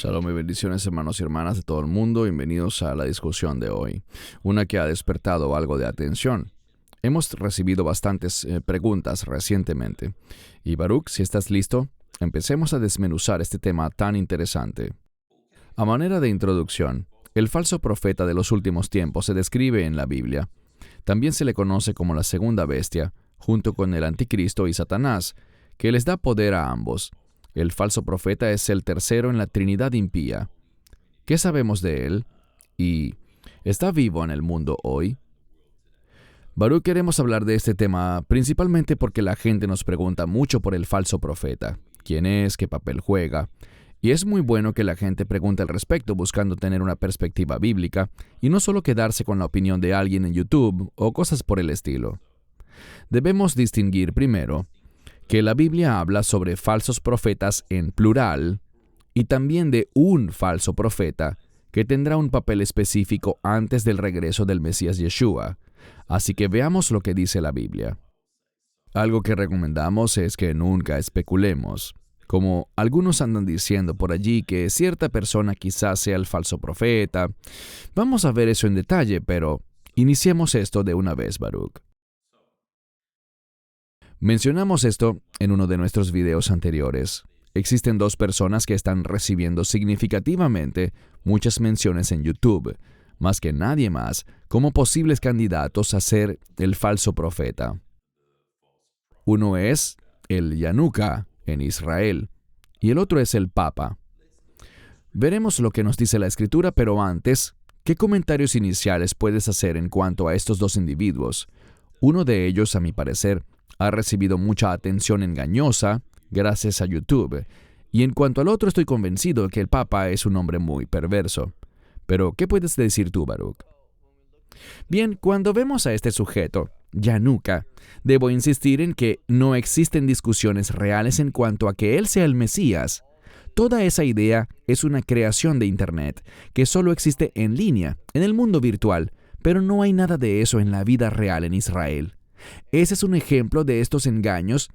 Shalom y bendiciones, hermanos y hermanas de todo el mundo. Bienvenidos a la discusión de hoy, una que ha despertado algo de atención. Hemos recibido bastantes preguntas recientemente. Y Baruch, si estás listo, empecemos a desmenuzar este tema tan interesante. A manera de introducción, el falso profeta de los últimos tiempos se describe en la Biblia. También se le conoce como la segunda bestia, junto con el anticristo y Satanás, que les da poder a ambos. El falso profeta es el tercero en la Trinidad impía. ¿Qué sabemos de él? ¿Y está vivo en el mundo hoy? Baruch, queremos hablar de este tema principalmente porque la gente nos pregunta mucho por el falso profeta. ¿Quién es? ¿Qué papel juega? Y es muy bueno que la gente pregunte al respecto buscando tener una perspectiva bíblica y no solo quedarse con la opinión de alguien en YouTube o cosas por el estilo. Debemos distinguir primero que la Biblia habla sobre falsos profetas en plural y también de un falso profeta que tendrá un papel específico antes del regreso del Mesías Yeshua. Así que veamos lo que dice la Biblia. Algo que recomendamos es que nunca especulemos. Como algunos andan diciendo por allí que cierta persona quizás sea el falso profeta. Vamos a ver eso en detalle, pero iniciemos esto de una vez, Baruch. Mencionamos esto en uno de nuestros videos anteriores. Existen dos personas que están recibiendo significativamente muchas menciones en YouTube, más que nadie más, como posibles candidatos a ser el falso profeta. Uno es el Yanuka en Israel y el otro es el Papa. Veremos lo que nos dice la Escritura, pero antes, ¿qué comentarios iniciales puedes hacer en cuanto a estos dos individuos? Uno de ellos, a mi parecer, ha recibido mucha atención engañosa gracias a YouTube. Y en cuanto al otro, estoy convencido de que el Papa es un hombre muy perverso. Pero, ¿qué puedes decir tú, Baruch? Bien, cuando vemos a este sujeto, Yanuka, debo insistir en que no existen discusiones reales en cuanto a que él sea el Mesías. Toda esa idea es una creación de Internet, que solo existe en línea, en el mundo virtual, pero no hay nada de eso en la vida real en Israel. Ese es un ejemplo de estos engaños,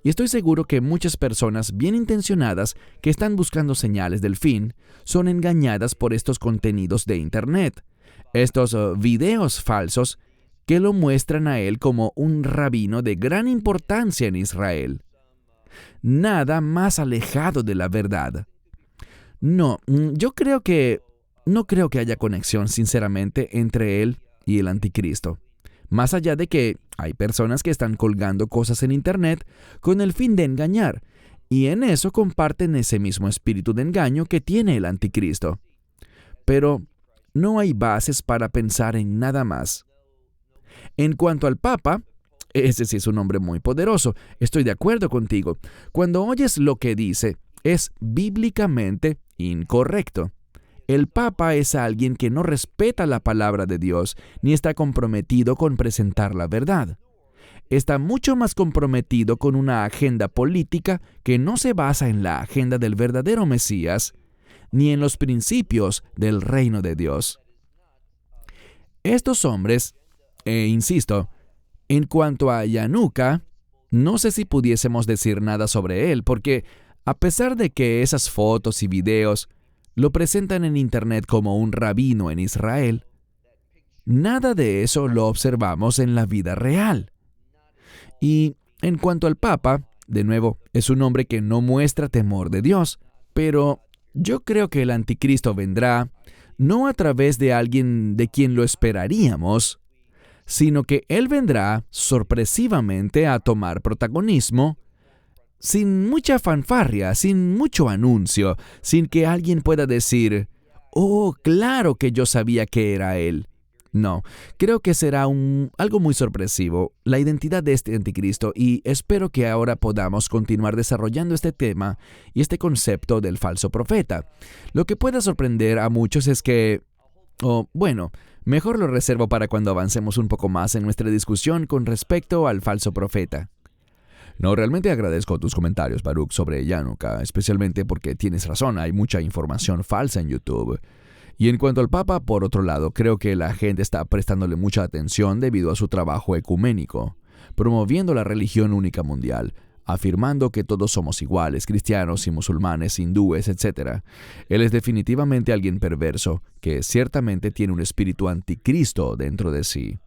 y estoy seguro que muchas personas bien intencionadas que están buscando señales del fin son engañadas por estos contenidos de Internet, estos videos falsos que lo muestran a él como un rabino de gran importancia en Israel. Nada más alejado de la verdad. No creo que haya conexión, sinceramente, entre él y el anticristo. Más allá de que hay personas que están colgando cosas en Internet con el fin de engañar, y en eso comparten ese mismo espíritu de engaño que tiene el anticristo. Pero no hay bases para pensar en nada más. En cuanto al Papa, ese sí es un hombre muy poderoso, estoy de acuerdo contigo. Cuando oyes lo que dice, es bíblicamente incorrecto. El Papa es alguien que no respeta la palabra de Dios ni está comprometido con presentar la verdad. Está mucho más comprometido con una agenda política que no se basa en la agenda del verdadero Mesías ni en los principios del reino de Dios. Estos hombres, insisto, en cuanto a Yanuka, no sé si pudiésemos decir nada sobre él, porque a pesar de que esas fotos y videos lo presentan en Internet como un rabino en Israel, nada de eso lo observamos en la vida real. Y en cuanto al Papa, de nuevo, es un hombre que no muestra temor de Dios, pero yo creo que el anticristo vendrá no a través de alguien de quien lo esperaríamos, sino que él vendrá sorpresivamente a tomar protagonismo, sin mucha fanfarria, sin mucho anuncio, sin que alguien pueda decir, «Oh, claro que yo sabía que era él». No, creo que será algo muy sorpresivo, la identidad de este anticristo, y espero que ahora podamos continuar desarrollando este tema y este concepto del falso profeta. Lo que pueda sorprender a muchos es que, mejor lo reservo para cuando avancemos un poco más en nuestra discusión con respecto al falso profeta. No, realmente agradezco tus comentarios, Baruch, sobre Yanuka, especialmente porque tienes razón, hay mucha información falsa en YouTube. Y en cuanto al Papa, por otro lado, creo que la gente está prestándole mucha atención debido a su trabajo ecuménico, promoviendo la religión única mundial, afirmando que todos somos iguales, cristianos y musulmanes, hindúes, etc. Él es definitivamente alguien perverso, que ciertamente tiene un espíritu anticristo dentro de sí,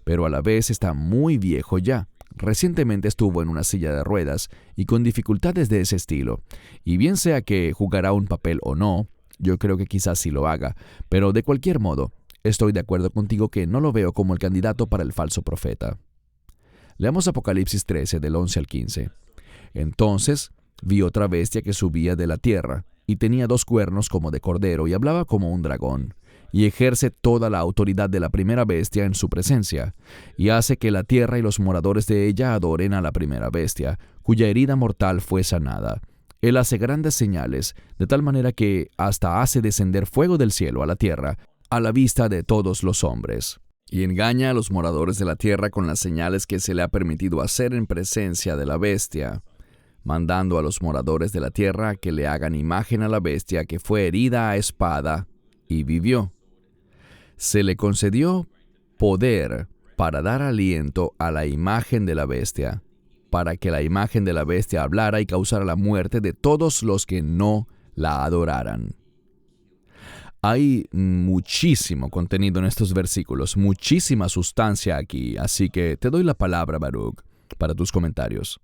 pero a la vez está muy viejo ya. Recientemente estuvo en una silla de ruedas y con dificultades de ese estilo, y bien sea que jugará un papel o no, yo creo que quizás sí lo haga, pero de cualquier modo, estoy de acuerdo contigo que no lo veo como el candidato para el falso profeta. Leamos Apocalipsis 13, del 11 al 15. Entonces vi otra bestia que subía de la tierra, y tenía 2 cuernos como de cordero, y hablaba como un dragón, y ejerce toda la autoridad de la primera bestia en su presencia, y hace que la tierra y los moradores de ella adoren a la primera bestia, cuya herida mortal fue sanada. Él hace grandes señales, de tal manera que hasta hace descender fuego del cielo a la tierra, a la vista de todos los hombres. Y engaña a los moradores de la tierra con las señales que se le ha permitido hacer en presencia de la bestia, mandando a los moradores de la tierra que le hagan imagen a la bestia que fue herida a espada y vivió. Se le concedió poder para dar aliento a la imagen de la bestia, para que la imagen de la bestia hablara y causara la muerte de todos los que no la adoraran. Hay muchísimo contenido en estos versículos, muchísima sustancia aquí, así que te doy la palabra, Baruch, para tus comentarios.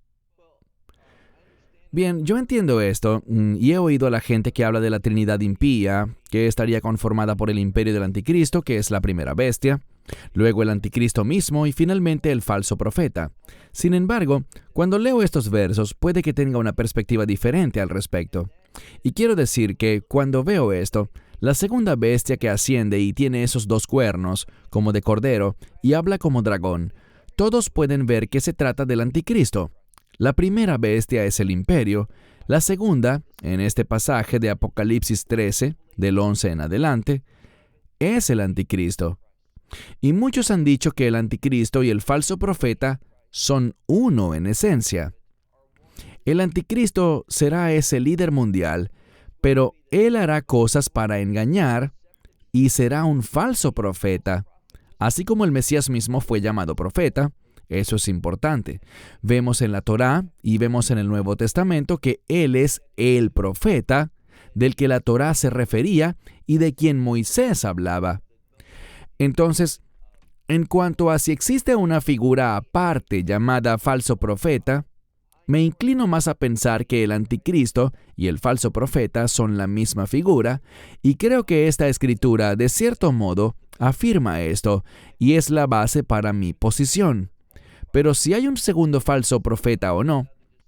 Bien, yo entiendo esto, y he oído a la gente que habla de la Trinidad impía, que estaría conformada por el imperio del Anticristo, que es la primera bestia, luego el Anticristo mismo y finalmente el falso profeta. Sin embargo, cuando leo estos versos, puede que tenga una perspectiva diferente al respecto. Y quiero decir que cuando veo esto, la segunda bestia que asciende y tiene esos 2 cuernos, como de cordero, y habla como dragón, todos pueden ver que se trata del Anticristo. La primera bestia es el imperio, la segunda, en este pasaje de Apocalipsis 13, del 11 en adelante, es el Anticristo. Y muchos han dicho que el Anticristo y el falso profeta son uno en esencia. El Anticristo será ese líder mundial, pero él hará cosas para engañar y será un falso profeta. Así como el Mesías mismo fue llamado profeta, eso es importante. Vemos en la Torá y vemos en el Nuevo Testamento que él es el profeta del que la Torá se refería y de quien Moisés hablaba. Entonces, en cuanto a si existe una figura aparte llamada falso profeta, me inclino más a pensar que el Anticristo y el falso profeta son la misma figura, y creo que esta escritura, de cierto modo, afirma esto, y es la base para mi posición. Pero si hay un segundo falso profeta o no,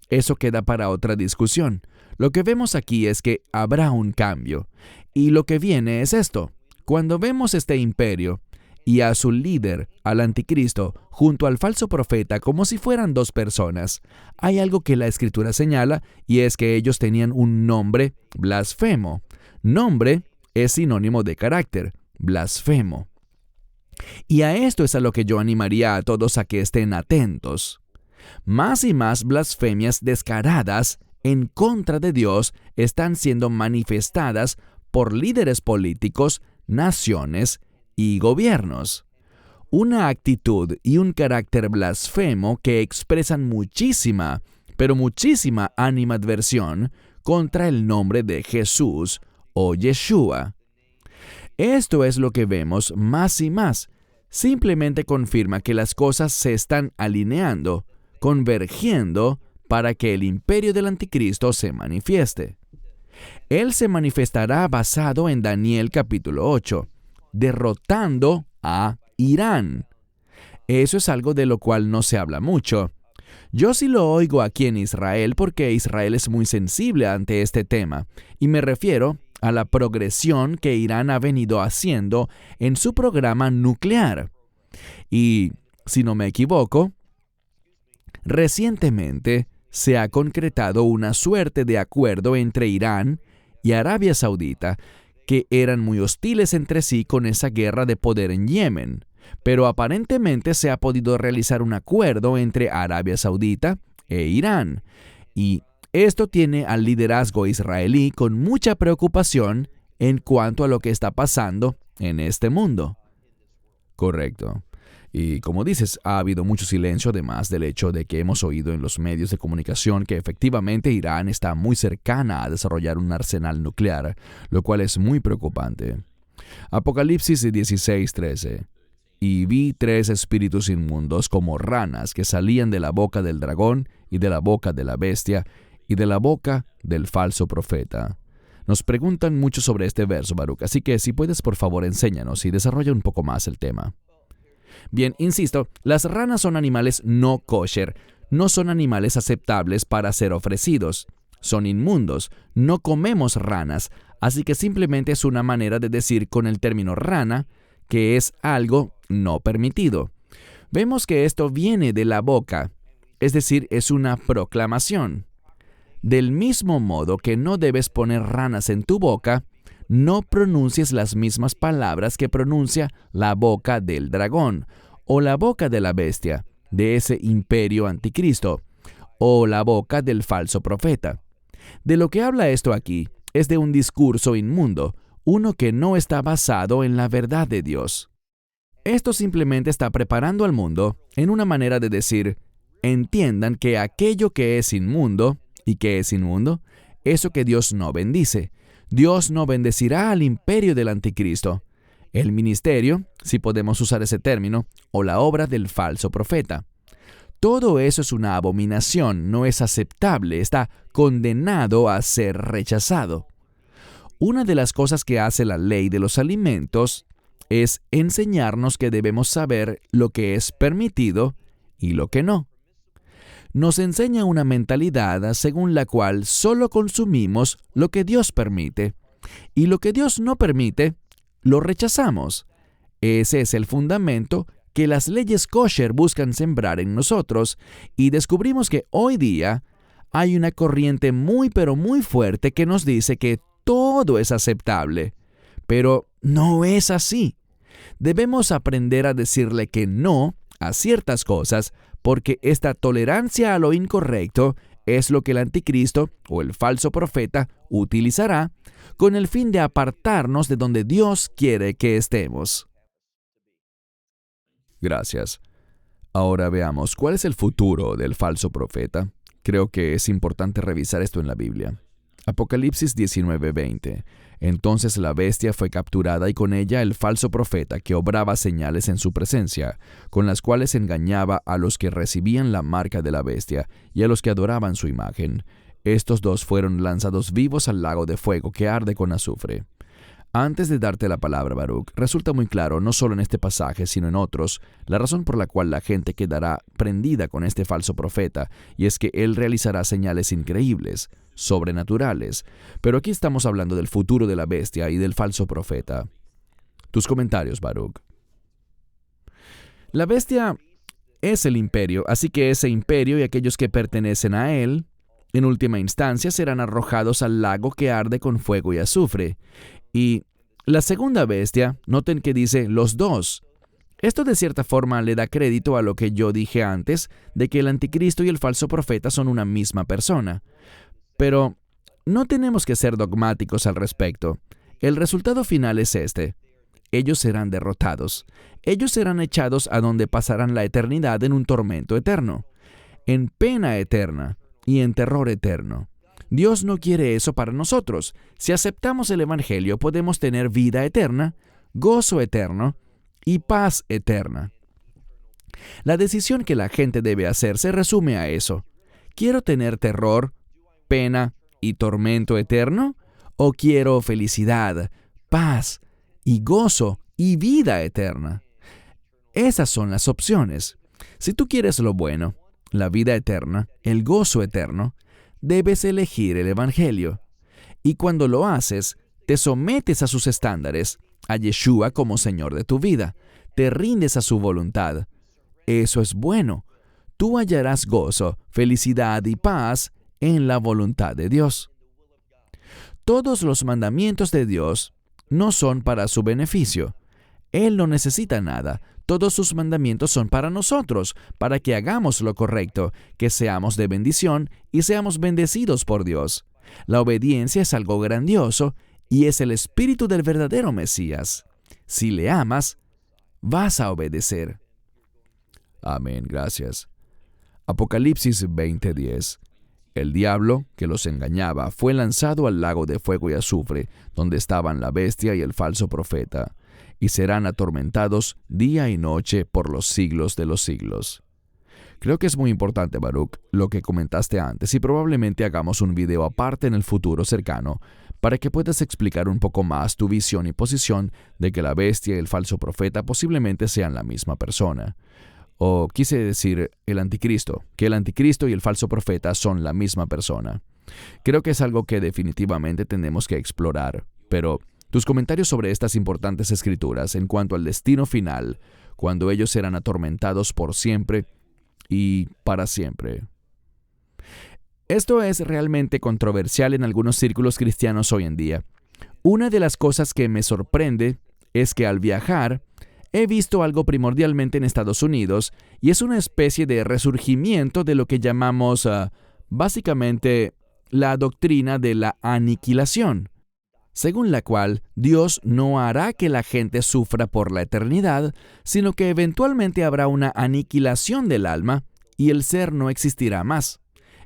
eso queda para otra discusión. Lo que vemos aquí es que habrá un cambio, y lo que viene es esto. Cuando vemos este imperio, y a su líder, al Anticristo, junto al falso profeta como si fueran 2 personas, hay algo que la Escritura señala, y es que ellos tenían un nombre blasfemo. Nombre es sinónimo de carácter, blasfemo. Y a esto es a lo que yo animaría a todos a que estén atentos. Más y más blasfemias descaradas en contra de Dios están siendo manifestadas por líderes políticos, naciones y gobiernos. Una actitud y un carácter blasfemo que expresan muchísima, pero muchísima animadversión contra el nombre de Jesús o Yeshua. Esto es lo que vemos más y más. Simplemente confirma que las cosas se están alineando, convergiendo para que el imperio del Anticristo se manifieste. Él se manifestará basado en Daniel capítulo 8, derrotando a Irán. Eso es algo de lo cual no se habla mucho. Yo sí lo oigo aquí en Israel porque Israel es muy sensible ante este tema, y me refiero a la progresión que Irán ha venido haciendo en su programa nuclear. Y, si no me equivoco, recientemente se ha concretado una suerte de acuerdo entre Irán y Arabia Saudita, que eran muy hostiles entre sí con esa guerra de poder en Yemen, pero aparentemente se ha podido realizar un acuerdo entre Arabia Saudita e Irán, y esto tiene al liderazgo israelí con mucha preocupación en cuanto a lo que está pasando en este mundo. Correcto. Y como dices, ha habido mucho silencio además del hecho de que hemos oído en los medios de comunicación que efectivamente Irán está muy cercana a desarrollar un arsenal nuclear, lo cual es muy preocupante. Apocalipsis 16:13. Y vi 3 espíritus inmundos como ranas que salían de la boca del dragón y de la boca de la bestia y de la boca del falso profeta. Nos preguntan mucho sobre este verso, Baruch, así que si puedes por favor enséñanos y desarrolla un poco más el tema. Bien, insisto, las ranas son animales no kosher, no son animales aceptables para ser ofrecidos. Son inmundos, no comemos ranas, así que simplemente es una manera de decir con el término rana que es algo no permitido. Vemos que esto viene de la boca, es decir, es una proclamación. Del mismo modo que no debes poner ranas en tu boca, no pronuncies las mismas palabras que pronuncia la boca del dragón, o la boca de la bestia, de ese imperio anticristo, o la boca del falso profeta. De lo que habla esto aquí es de un discurso inmundo, uno que no está basado en la verdad de Dios. Esto simplemente está preparando al mundo en una manera de decir, entiendan que aquello que es inmundo, ¿y qué es inmundo? Eso que Dios no bendice. Dios no bendecirá al imperio del anticristo, el ministerio, si podemos usar ese término, o la obra del falso profeta. Todo eso es una abominación, no es aceptable, está condenado a ser rechazado. Una de las cosas que hace la ley de los alimentos es enseñarnos que debemos saber lo que es permitido y lo que no. Nos enseña una mentalidad según la cual solo consumimos lo que Dios permite, y lo que Dios no permite, lo rechazamos. Ese es el fundamento que las leyes kosher buscan sembrar en nosotros, y descubrimos que hoy día hay una corriente muy pero muy fuerte que nos dice que todo es aceptable, pero no es así. Debemos aprender a decirle que no a ciertas cosas, porque esta tolerancia a lo incorrecto es lo que el anticristo o el falso profeta utilizará con el fin de apartarnos de donde Dios quiere que estemos. Gracias. Ahora veamos, ¿cuál es el futuro del falso profeta? Creo que es importante revisar esto en la Biblia. Apocalipsis 19:20. Entonces la bestia fue capturada y con ella el falso profeta que obraba señales en su presencia, con las cuales engañaba a los que recibían la marca de la bestia y a los que adoraban su imagen. Estos 2 fueron lanzados vivos al lago de fuego que arde con azufre. Antes de darte la palabra, Baruch, resulta muy claro, no solo en este pasaje, sino en otros, la razón por la cual la gente quedará prendida con este falso profeta, y es que él realizará señales increíbles, sobrenaturales. Pero aquí estamos hablando del futuro de la bestia y del falso profeta. Tus comentarios, Baruch. La bestia es el imperio, así que ese imperio y aquellos que pertenecen a él, en última instancia, serán arrojados al lago que arde con fuego y azufre. Y la segunda bestia, noten que dice los 2. Esto de cierta forma le da crédito a lo que yo dije antes, de que el anticristo y el falso profeta son una misma persona. Pero no tenemos que ser dogmáticos al respecto. El resultado final es este. Ellos serán derrotados. Ellos serán echados a donde pasarán la eternidad en un tormento eterno, en pena eterna y en terror eterno. Dios no quiere eso para nosotros. Si aceptamos el Evangelio, podemos tener vida eterna, gozo eterno y paz eterna. La decisión que la gente debe hacer se resume a eso. ¿Quiero tener terror, pena y tormento eterno? ¿O quiero felicidad, paz y gozo y vida eterna? Esas son las opciones. Si tú quieres lo bueno, la vida eterna, el gozo eterno, debes elegir el Evangelio. Y cuando lo haces, te sometes a sus estándares, a Yeshua como Señor de tu vida, te rindes a su voluntad. Eso es bueno. Tú hallarás gozo, felicidad y paz en la voluntad de Dios. Todos los mandamientos de Dios no son para su beneficio. Él no necesita nada. Todos sus mandamientos son para nosotros, para que hagamos lo correcto, que seamos de bendición y seamos bendecidos por Dios. La obediencia es algo grandioso y es el espíritu del verdadero Mesías. Si le amas, vas a obedecer. Amén, gracias. Apocalipsis 20:10. El diablo, que los engañaba, fue lanzado al lago de fuego y azufre, donde estaban la bestia y el falso profeta, y serán atormentados día y noche por los siglos de los siglos. Creo que es muy importante, Baruch, lo que comentaste antes, y probablemente hagamos un video aparte en el futuro cercano para que puedas explicar un poco más tu visión y posición de que la bestia y el falso profeta posiblemente sean la misma persona. O quise decir el anticristo, que el anticristo y el falso profeta son la misma persona. Creo que es algo que definitivamente tenemos que explorar, pero tus comentarios sobre estas importantes escrituras en cuanto al destino final, cuando ellos serán atormentados por siempre y para siempre. Esto es realmente controversial en algunos círculos cristianos hoy en día. Una de las cosas que me sorprende es que al viajar, he visto algo primordialmente en Estados Unidos, y es una especie de resurgimiento de lo que llamamos básicamente la doctrina de la aniquilación, según la cual Dios no hará que la gente sufra por la eternidad, sino que eventualmente habrá una aniquilación del alma y el ser no existirá más.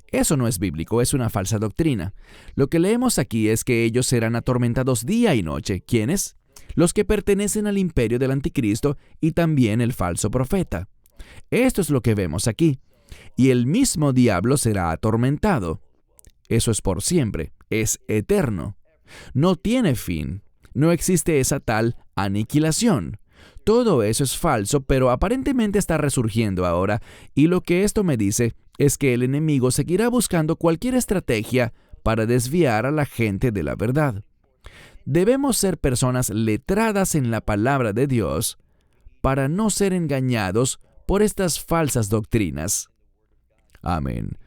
Eso no es bíblico, es una falsa doctrina. Lo que leemos aquí es que ellos serán atormentados día y noche. ¿Quiénes? Los que pertenecen al imperio del anticristo y también el falso profeta. Esto es lo que vemos aquí. Y el mismo diablo será atormentado. Eso es por siempre, es eterno. No tiene fin. No existe esa tal aniquilación. Todo eso es falso, pero aparentemente está resurgiendo ahora, y lo que esto me dice es que el enemigo seguirá buscando cualquier estrategia para desviar a la gente de la verdad. Debemos ser personas letradas en la palabra de Dios para no ser engañados por estas falsas doctrinas. Amén.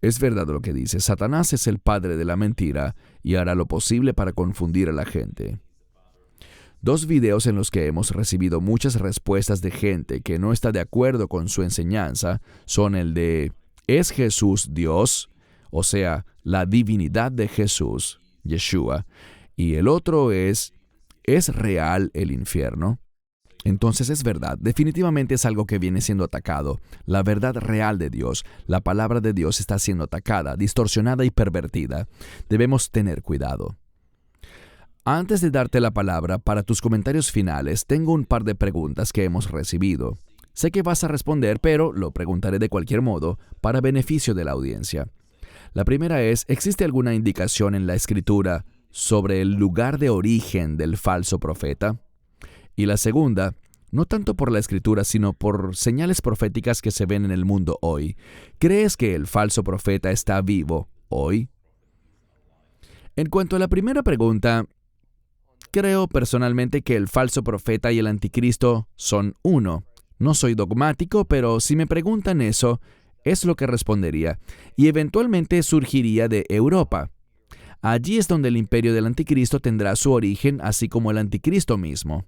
Es verdad lo que dice. Satanás es el padre de la mentira y hará lo posible para confundir a la gente. Dos videos en los que hemos recibido muchas respuestas de gente que no está de acuerdo con su enseñanza son el de ¿es Jesús Dios? O sea, la divinidad de Jesús, Yeshua. Y el otro ¿es real el infierno? Entonces es verdad, definitivamente es algo que viene siendo atacado. La verdad real de Dios, la palabra de Dios está siendo atacada, distorsionada y pervertida. Debemos tener cuidado. Antes de darte la palabra para tus comentarios finales, tengo un par de preguntas que hemos recibido. Sé que vas a responder, pero lo preguntaré de cualquier modo, para beneficio de la audiencia. La primera es, ¿existe alguna indicación en la Escritura sobre el lugar de origen del falso profeta? Y la segunda, no tanto por la Escritura, sino por señales proféticas que se ven en el mundo hoy. ¿Crees que el falso profeta está vivo hoy? En cuanto a la primera pregunta, creo personalmente que el falso profeta y el anticristo son uno. No soy dogmático, pero si me preguntan eso, es lo que respondería, y eventualmente surgiría de Europa. Allí es donde el imperio del anticristo tendrá su origen, así como el anticristo mismo.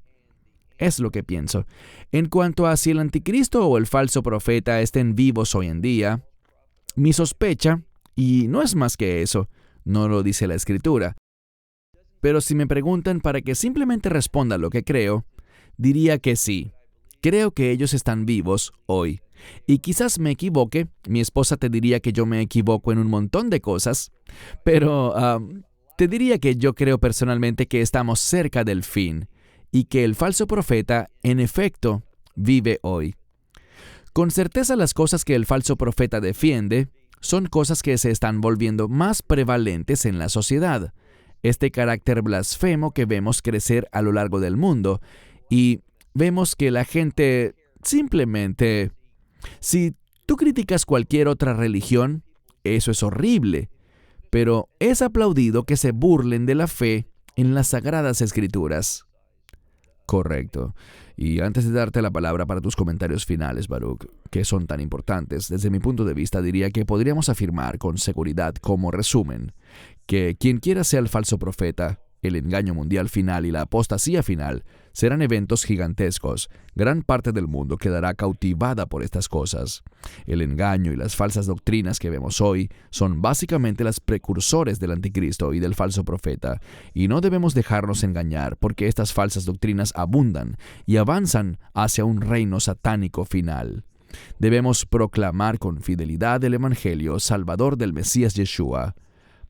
Es lo que pienso. En cuanto a si el anticristo o el falso profeta estén vivos hoy en día, mi sospecha, y no es más que eso, no lo dice la Escritura, pero si me preguntan para que simplemente responda lo que creo, diría que sí. Creo que ellos están vivos hoy. Y quizás me equivoque, mi esposa te diría que yo me equivoco en un montón de cosas, pero te diría que yo creo personalmente que estamos cerca del fin y que el falso profeta, en efecto, vive hoy. Con certeza las cosas que el falso profeta defiende son cosas que se están volviendo más prevalentes en la sociedad. Este carácter blasfemo que vemos crecer a lo largo del mundo, y vemos que la gente simplemente... Si tú criticas cualquier otra religión, eso es horrible, pero es aplaudido que se burlen de la fe en las Sagradas Escrituras. Correcto. Y antes de darte la palabra para tus comentarios finales, Baruch, que son tan importantes, desde mi punto de vista diría que podríamos afirmar con seguridad como resumen que quien quiera sea el falso profeta, el engaño mundial final y la apostasía final serán eventos gigantescos. Gran parte del mundo quedará cautivada por estas cosas. El engaño y las falsas doctrinas que vemos hoy son básicamente las precursores del anticristo y del falso profeta, y no debemos dejarnos engañar porque estas falsas doctrinas abundan y avanzan hacia un reino satánico final. Debemos proclamar con fidelidad el Evangelio salvador del Mesías Yeshua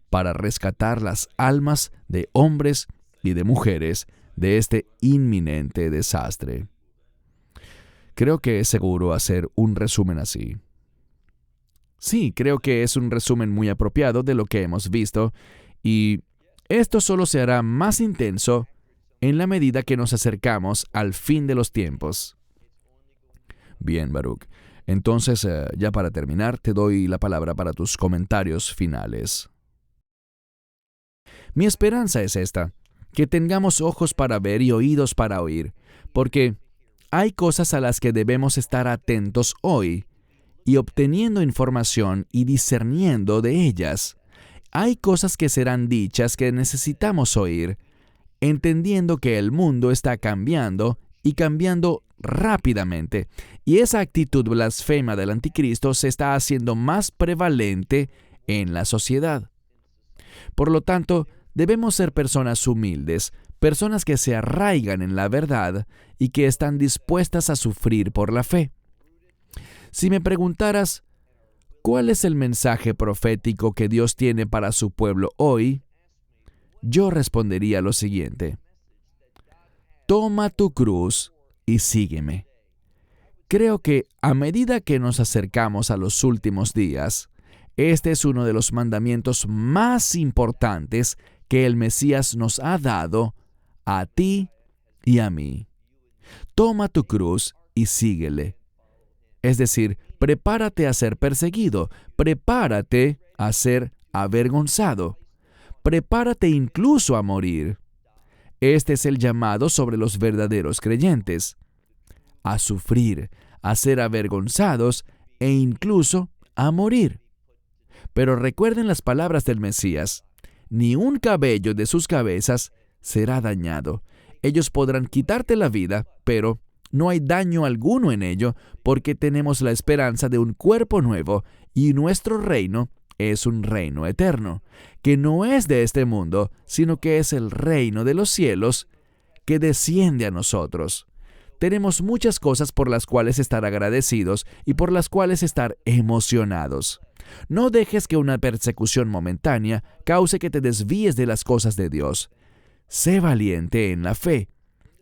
para rescatar las almas de hombres y de mujeres de este inminente desastre. Creo que es seguro hacer un resumen así. Sí, creo que es un resumen muy apropiado de lo que hemos visto, y esto solo se hará más intenso en la medida que nos acercamos al fin de los tiempos. Bien, Baruch. Entonces, ya para terminar, te doy la palabra para tus comentarios finales. Mi esperanza es esta, que tengamos ojos para ver y oídos para oír, porque hay cosas a las que debemos estar atentos hoy y obteniendo información y discerniendo de ellas. Hay cosas que serán dichas que necesitamos oír, entendiendo que el mundo está cambiando y cambiando rápidamente, y esa actitud blasfema del anticristo se está haciendo más prevalente en la sociedad. Por lo tanto, debemos ser personas humildes, personas que se arraigan en la verdad y que están dispuestas a sufrir por la fe. Si me preguntaras, ¿cuál es el mensaje profético que Dios tiene para su pueblo hoy? Yo respondería lo siguiente: toma tu cruz y sígueme. Creo que a medida que nos acercamos a los últimos días, este es uno de los mandamientos más importantes que el Mesías nos ha dado a ti y a mí. Toma tu cruz y síguele. Es decir, prepárate a ser perseguido, prepárate a ser avergonzado, prepárate incluso a morir. Este es el llamado sobre los verdaderos creyentes: a sufrir, a ser avergonzados e incluso a morir. Pero recuerden las palabras del Mesías: ni un cabello de sus cabezas será dañado. Ellos podrán quitarte la vida, pero no hay daño alguno en ello, porque tenemos la esperanza de un cuerpo nuevo, y nuestro reino es un reino eterno, que no es de este mundo, sino que es el reino de los cielos que desciende a nosotros. Tenemos muchas cosas por las cuales estar agradecidos y por las cuales estar emocionados. No dejes que una persecución momentánea cause que te desvíes de las cosas de Dios. Sé valiente en la fe,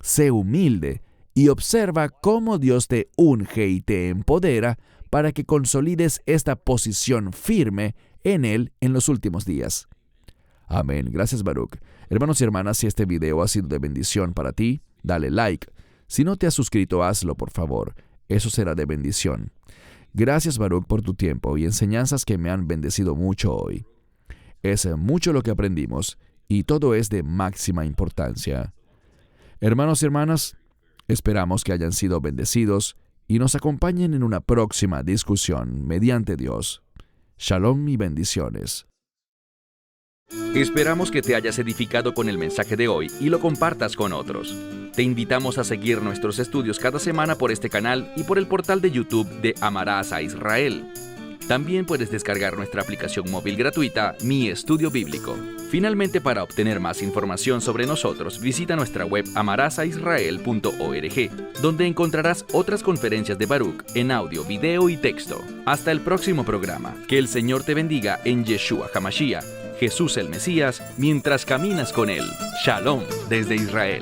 sé humilde y observa cómo Dios te unge y te empodera para que consolides esta posición firme en Él en los últimos días. Amén. Gracias, Baruch. Hermanos y hermanas, si este video ha sido de bendición para ti, dale like. Si no te has suscrito, hazlo, por favor. Eso será de bendición. Gracias, Baruch, por tu tiempo y enseñanzas que me han bendecido mucho hoy. Es mucho lo que aprendimos y todo es de máxima importancia. Hermanos y hermanas, esperamos que hayan sido bendecidos y nos acompañen en una próxima discusión mediante Dios. Shalom y bendiciones. Esperamos que te hayas edificado con el mensaje de hoy y lo compartas con otros. Te invitamos a seguir nuestros estudios cada semana por este canal y por el portal de YouTube de Amarás a Israel. También puedes descargar nuestra aplicación móvil gratuita, Mi Estudio Bíblico. Finalmente, para obtener más información sobre nosotros, visita nuestra web amarasaisrael.org, donde encontrarás otras conferencias de Baruch en audio, video y texto. Hasta el próximo programa. Que el Señor te bendiga en Yeshua HaMashiach, Jesús el Mesías, mientras caminas con Él. Shalom desde Israel.